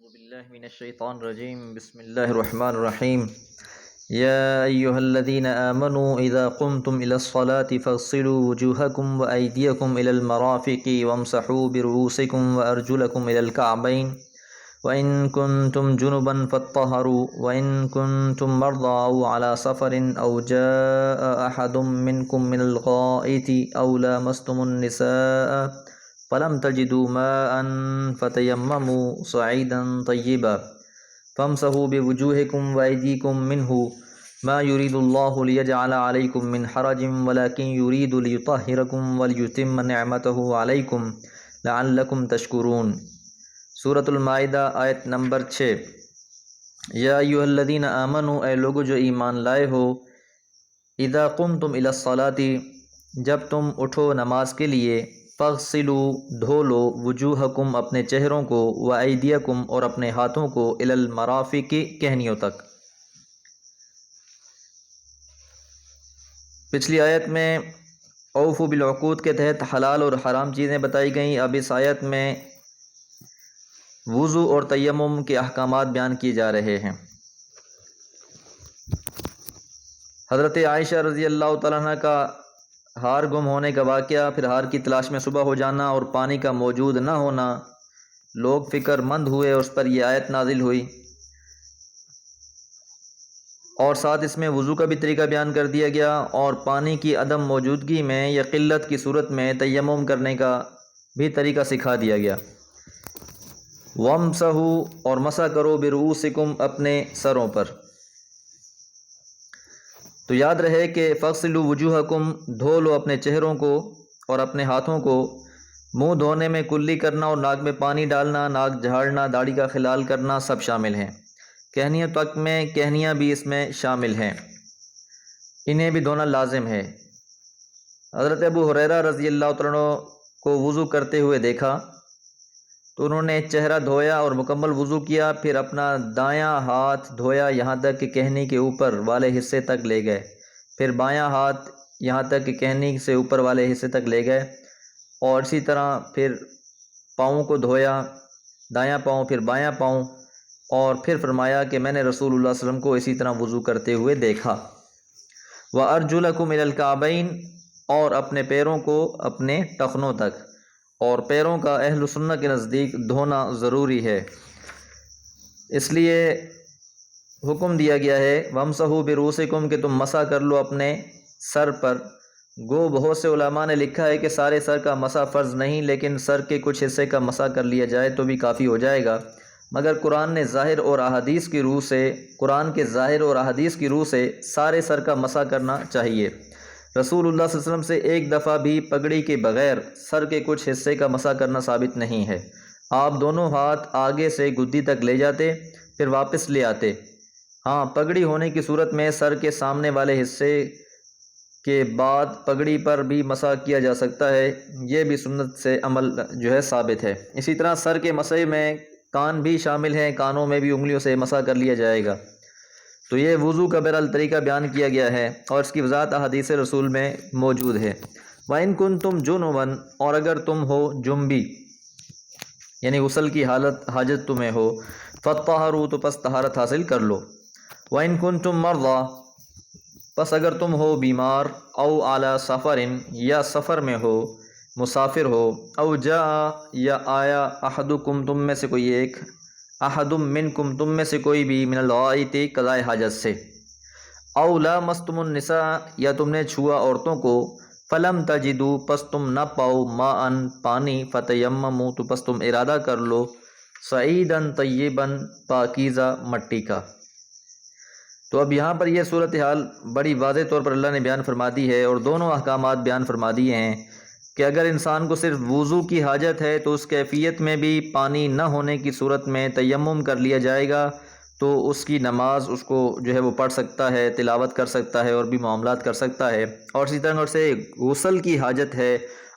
أعوذ بالله من الشيطان الرجيم بسم الله الرحمن الرحيم يا أيها الذين آمنوا إذا قمتم إلى الصلاة فاغسلوا وجوهكم وأيديكم إلى المرافق وامسحوا برؤوسكم وأرجلكم إلى الكعبين وإن كنتم جنبا فاطهروا وإن كنتم مرضى أو على سفر أو جاء أحد منكم من الغائط أو لامستم النساء فلم تجدوا ماء فتيمموا صعيدا طيبا فامسحوا بوجوهكم وأيديكم منه ما يريد الله ليجعل عليكم من حرج ولكن يريد ليطهركم وليتم نعمته عليكم لعلكم تشكرون۔ سورۃ المائدہ آیت نمبر 6۔ یا ایھا الذین آمنوا، اے لوگو جو ایمان لائے ہو، اذا قمتم الی الصلاۃ، جب تم اٹھو نماز کے لیے، فاغسلوا، دھو لو، وجوہکم، اپنے چہروں کو، وایدیکم، اور اپنے ہاتھوں کو، الی المرافق، کہنیوں تک۔ پچھلی آیت میں اوفوا بالعقود کے تحت حلال اور حرام چیزیں بتائی گئیں۔ اب اس آیت میں وضو اور تیمم کے احکامات بیان کیے جا رہے ہیں۔ حضرت عائشہ رضی اللہ تعالیٰ عنہ کا ہار گم ہونے کا واقعہ، پھر ہار کی تلاش میں صبح ہو جانا اور پانی کا موجود نہ ہونا، لوگ فکر مند ہوئے، اس پر یہ آیت نازل ہوئی، اور ساتھ اس میں وضو کا بھی طریقہ بیان کر دیا گیا، اور پانی کی عدم موجودگی میں یا قلت کی صورت میں تیمم کرنے کا بھی طریقہ سکھا دیا گیا۔ وَامْسَحُوا، اور مسح کرو، بِرُؤُوسِكُمْ، اپنے سروں پر۔ تو یاد رہے کہ فَاغْسِلُوا وُجُوهَكُمْ، دھو لو اپنے چہروں کو اور اپنے ہاتھوں کو۔ منہ دھونے میں کلی کرنا اور ناک میں پانی ڈالنا، ناک جھاڑنا، داڑھی کا خلال کرنا سب شامل ہیں۔ کہنیوں تک میں کہنیاں بھی اس میں شامل ہیں، انہیں بھی دھونا لازم ہے۔ حضرت ابو ہریرہ رضی اللہ تعالیٰ عنہ کو وضو کرتے ہوئے دیکھا تو انہوں نے چہرہ دھویا اور مکمل وضو کیا، پھر اپنا دایاں ہاتھ دھویا یہاں تک کہ کہنی کے اوپر والے حصے تک لے گئے، پھر بایاں ہاتھ یہاں تک کہ کہنی سے اوپر والے حصے تک لے گئے، اور اسی طرح پھر پاؤں کو دھویا، دایاں پاؤں پھر بایاں پاؤں، اور پھر فرمایا کہ میں نے رسول اللہ صلی اللہ علیہ وسلم کو اسی طرح وضو کرتے ہوئے دیکھا۔ وَأَرْجُلَكُمْ إِلَى الْكَعْبَيْنِ، اور اپنے پیروں کو اپنے ٹخنوں تک، اور پیروں کا اہل سنت کے نزدیک دھونا ضروری ہے، اس لیے حکم دیا گیا ہے وَامْسَحُوا بِرُؤُوسِكُمْ، کہ تم مسح کر لو اپنے سر پر۔ گو بہت سے علماء نے لکھا ہے کہ سارے سر کا مسح فرض نہیں، لیکن سر کے کچھ حصے کا مسح کر لیا جائے تو بھی کافی ہو جائے گا، مگر قرآن کے ظاہر اور احادیث کی روح سے سارے سر کا مسح کرنا چاہیے۔ رسول اللہ صلی اللہ علیہ وسلم سے ایک دفعہ بھی پگڑی کے بغیر سر کے کچھ حصے کا مسح کرنا ثابت نہیں ہے۔ آپ دونوں ہاتھ آگے سے گدی تک لے جاتے، پھر واپس لے آتے۔ ہاں، پگڑی ہونے کی صورت میں سر کے سامنے والے حصے کے بعد پگڑی پر بھی مسح کیا جا سکتا ہے، یہ بھی سنت سے عمل ثابت ہے۔ اسی طرح سر کے مسح میں کان بھی شامل ہیں، کانوں میں بھی انگلیوں سے مسح کر لیا جائے گا۔ تو یہ وضو کا بہرحال طریقہ بیان کیا گیا ہے، اور اس کی وضاحت احادیث رسول میں موجود ہے۔ وَإِن كُنتُمْ جُنُبًا، اور اگر تم ہو جنبی، یعنی غسل کی حاجت تمہیں ہو، فَطَّهَرُوا، تو پس طہارت حاصل کر لو۔ وَإِن كُنتُمْ مَرْضَىٰ، پس اگر تم ہو بیمار، او علی سفر، یا سفر میں ہو، مسافر ہو، او جاء، یا آیا، احدکم، تم میں سے کوئی ایک، احد منکم، تم میں سے کوئی بھی، من الغائط، قضائے حاجت سے، او لامستم النساء، یا تم نے چھوا عورتوں کو، فلم تجدوا، پس تم نہ پاؤ، ماء، پانی، فتیمموا، تو پس تم ارادہ کر لو، صعیدا طیبا، پاکیزہ مٹی کا۔ تو اب یہاں پر یہ صورتحال بڑی واضح طور پر اللہ نے بیان فرما دی ہے، اور دونوں احکامات بیان فرما دیے ہیں کہ اگر انسان کو صرف وضو کی حاجت ہے تو اس کیفیت میں بھی پانی نہ ہونے کی صورت میں تیمم کر لیا جائے گا، تو اس کی نماز اس کو وہ پڑھ سکتا ہے، تلاوت کر سکتا ہے، اور بھی معاملات کر سکتا ہے۔ اور اسی طرح سے غسل کی حاجت ہے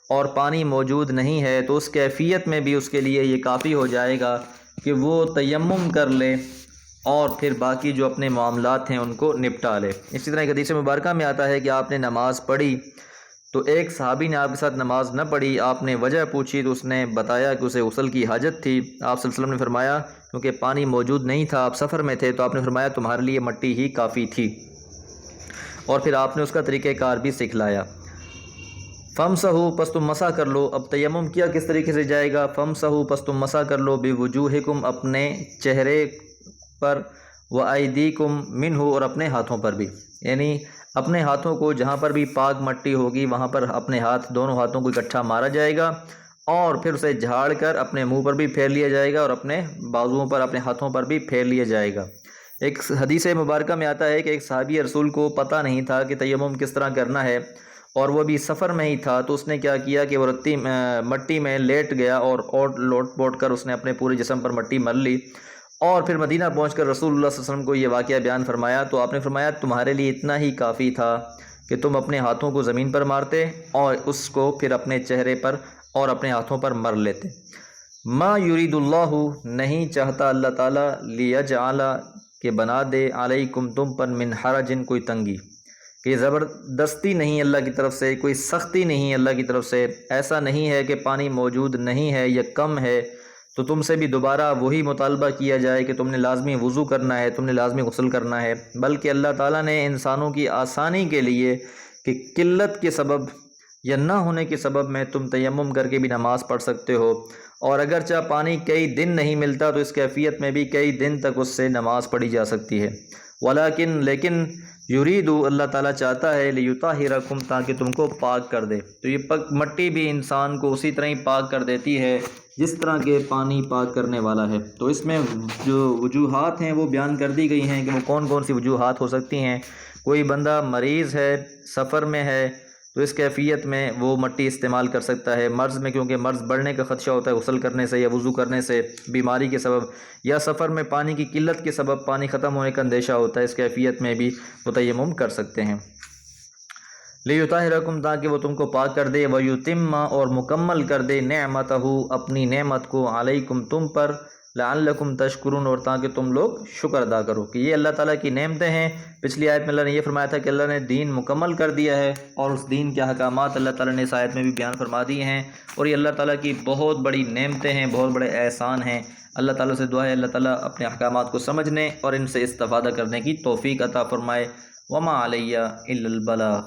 اور پانی موجود نہیں ہے تو اس کیفیت میں بھی اس کے لیے یہ کافی ہو جائے گا کہ وہ تیمم کر لے اور پھر باقی جو اپنے معاملات ہیں ان کو نپٹا لے۔ اسی طرح ایک حدیث مبارکہ میں آتا ہے کہ آپ نے نماز پڑھی تو ایک صحابی نے آپ کے ساتھ نماز نہ پڑھی، آپ نے وجہ پوچھی تو اس نے بتایا کہ اسے غسل کی حاجت تھی۔ آپ صلی اللہ علیہ وسلم نے فرمایا کیونکہ پانی موجود نہیں تھا، آپ سفر میں تھے، تو آپ نے فرمایا تمہارے لیے مٹی ہی کافی تھی، اور پھر آپ نے اس کا طریقہ کار بھی سکھلایا۔ فمسحوا پس تم مسح کر لو۔ اب تیمم کیا کس طریقے سے جائے گا؟ فمسحوا پس تم مسح کر لو بوجوہکم اپنے چہرے پر، وایدیکم منہ اور اپنے ہاتھوں پر بھی، یعنی اپنے ہاتھوں کو جہاں پر بھی پاک مٹی ہوگی وہاں پر اپنے ہاتھ، دونوں ہاتھوں کو اکٹھا مارا جائے گا، اور پھر اسے جھاڑ کر اپنے منہ پر بھی پھیر لیا جائے گا اور اپنے بازوؤں پر، اپنے ہاتھوں پر بھی پھیر لیا جائے گا۔ ایک حدیث مبارکہ میں آتا ہے کہ ایک صحابی رسول کو پتہ نہیں تھا کہ تیمم کس طرح کرنا ہے، اور وہ بھی سفر میں ہی تھا، تو اس نے کیا کیا کہ وہ مٹی میں لیٹ گیا اور لوٹ پوٹ کر اس نے اپنے پورے جسم پر مٹی مل لی، اور پھر مدینہ پہنچ کر رسول اللہ صلی اللہ علیہ وسلم کو یہ واقعہ بیان فرمایا، تو آپ نے فرمایا تمہارے لیے اتنا ہی کافی تھا کہ تم اپنے ہاتھوں کو زمین پر مارتے اور اس کو پھر اپنے چہرے پر اور اپنے ہاتھوں پر مر لیتے۔ ما یرید اللہ نہیں چاہتا اللہ تعالیٰ لیجعل کہ بنا دے علیکم تم پر من حرج کوئی تنگی، کہ زبردستی نہیں اللہ کی طرف سے، کوئی سختی نہیں اللہ کی طرف سے، ایسا نہیں ہے کہ پانی موجود نہیں ہے یا کم ہے تو تم سے بھی دوبارہ وہی مطالبہ کیا جائے کہ تم نے لازمی وضو کرنا ہے، تم نے لازمی غسل کرنا ہے، بلکہ اللہ تعالیٰ نے انسانوں کی آسانی کے لیے کہ قلت کے سبب یا نہ ہونے کے سبب میں تم تیمم کر کے بھی نماز پڑھ سکتے ہو، اور اگرچہ پانی کئی دن نہیں ملتا تو اس کیفیت میں بھی کئی دن تک اس سے نماز پڑھی جا سکتی ہے۔ لیکن یرید اللہ تعالیٰ چاہتا ہے لیطہرکم تاکہ تم کو پاک کر دے۔ تو یہ مٹی بھی انسان کو اسی طرح ہی پاک کر دیتی ہے جس طرح کے پانی پاک کرنے والا ہے۔ تو اس میں جو وجوہات ہیں وہ بیان کر دی گئی ہیں کہ وہ کون کون سی وجوہات ہو سکتی ہیں۔ کوئی بندہ مریض ہے، سفر میں ہے، تو اس کیفیت میں وہ مٹی استعمال کر سکتا ہے۔ مرض میں کیونکہ مرض بڑھنے کا خدشہ ہوتا ہے غسل کرنے سے یا وضو کرنے سے، بیماری کے سبب، یا سفر میں پانی کی قلت کے سبب پانی ختم ہونے کا اندیشہ ہوتا ہے، اس کیفیت میں بھی وہ تیمم کر سکتے ہیں۔ لیطہرکم تاکہ وہ تم کو پاک کر دے، ویتم اور مکمل کر دے نعمتہ اپنی نعمت کو علیکم تم پر، لعلکم تشکرون اور تاکہ تم لوگ شکر ادا کرو، کہ یہ اللہ تعالیٰ کی نعمتیں ہیں۔ پچھلی آیت میں اللہ نے یہ فرمایا تھا کہ اللہ نے دین مکمل کر دیا ہے، اور اس دین کے احکامات اللہ تعالیٰ نے اس آیت میں بھی بیان فرما دیے ہیں، اور یہ اللہ تعالیٰ کی بہت بڑی نعمتیں ہیں، بہت بڑے احسان ہیں۔ اللہ تعالیٰ سے دعا ہے اللہ تعالیٰ اپنے احکامات کو سمجھنے اور ان سے استفادہ کرنے کی توفیق عطا فرمائے۔ وما علیہ الا البلاغ۔